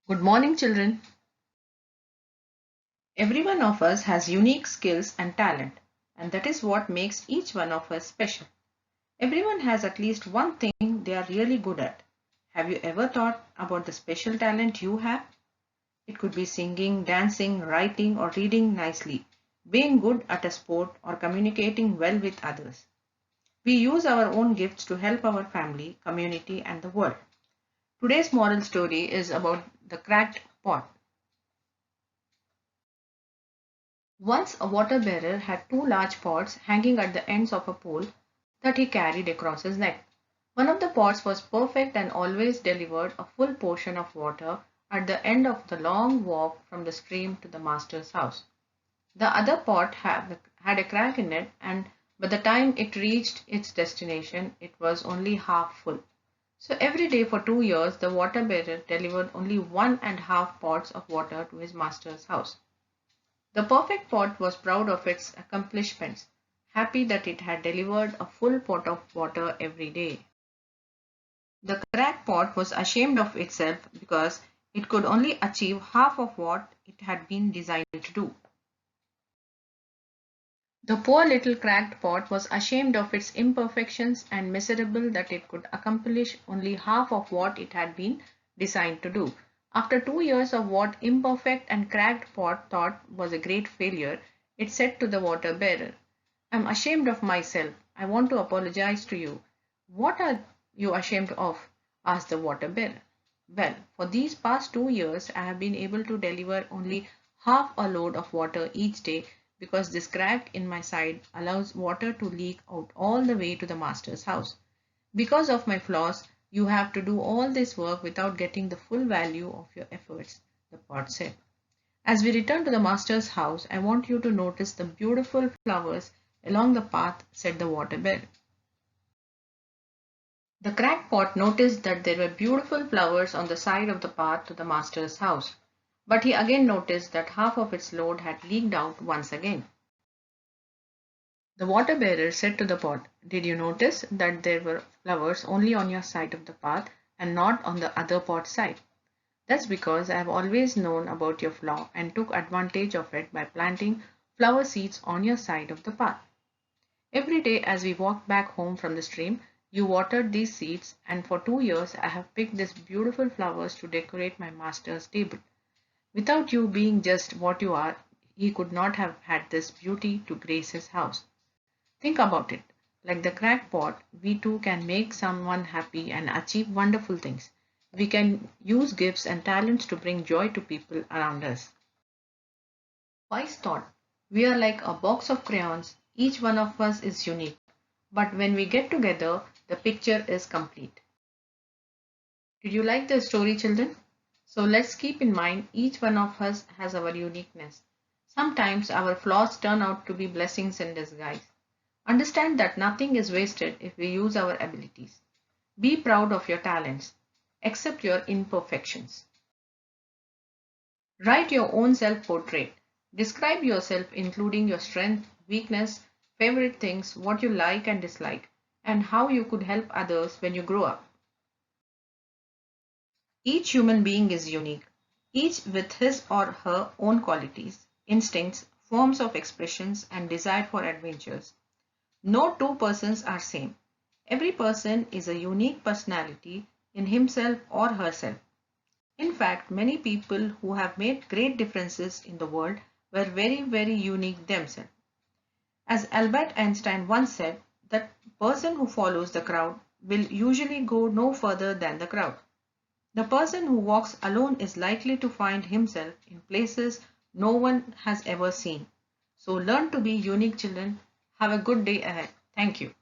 Good morning, children. Every one of us has unique skills and talent, and that is what makes each one of us special. Everyone has at least one thing they are really good at. Have you ever thought about the special talent you have? It could be singing, dancing, writing, or reading nicely, being good at a sport, or communicating well with others. We use our own gifts to help our family, community, and the world. Today's moral story is about the cracked pot. Once a water bearer had two large pots hanging at the ends of a pole that he carried across his neck. One of the pots was perfect and always delivered a full portion of water at the end of the long walk from the stream to the master's house. The other pot had a crack in it, and by the time it reached its destination, it was only half full. So every day for 2 years, the water bearer delivered only 1.5 pots of water to his master's house. The perfect pot was proud of its accomplishments, happy that it had delivered a full pot of water every day. The cracked pot was ashamed of itself because it could only achieve half of what it had been designed to do. The poor little cracked pot was ashamed of its imperfections and miserable that it could accomplish only half of what it had been designed to do. After 2 years of what imperfect and cracked pot thought was a great failure, it said to the water bearer, "I'm ashamed of myself. I want to apologize to you." "What are you ashamed of?" asked the water bearer. "Well, for these past 2 years, I have been able to deliver only half a load of water each day because this crack in my side allows water to leak out all the way to the master's house. Because of my flaws, you have to do all this work without getting the full value of your efforts," the pot said. "As we return to the master's house, I want you to notice the beautiful flowers along the path," said the water bearer. The crackpot noticed that there were beautiful flowers on the side of the path to the master's house, but he again noticed that half of its load had leaked out once again. The water bearer said to the pot, "Did you notice that there were flowers only on your side of the path and not on the other pot's side? That's because I have always known about your flaw and took advantage of it by planting flower seeds on your side of the path. Every day as we walked back home from the stream, you watered these seeds, and for 2 years I have picked these beautiful flowers to decorate my master's table. Without you being just what you are, he could not have had this beauty to grace his house." Think about it. Like the cracked pot, we too can make someone happy and achieve wonderful things. We can use gifts and talents to bring joy to people around us. Wise thought. We are like a box of crayons. Each one of us is unique. But when we get together, the picture is complete. Did you like the story, children? So let's keep in mind each one of us has our uniqueness. Sometimes our flaws turn out to be blessings in disguise. Understand that nothing is wasted if we use our abilities. Be proud of your talents. Accept your imperfections. Write your own self-portrait. Describe yourself including your strength, weakness, favorite things, what you like and dislike, and how you could help others when you grow up. Each human being is unique, each with his or her own qualities, instincts, forms of expressions, and desire for adventures. No two persons are same. Every person is a unique personality in himself or herself. In fact, many people who have made great differences in the world were very, very unique themselves. As Albert Einstein once said, the person who follows the crowd will usually go no further than the crowd. The person who walks alone is likely to find himself in places no one has ever seen. So learn to be unique, children. Have a good day ahead. Thank you.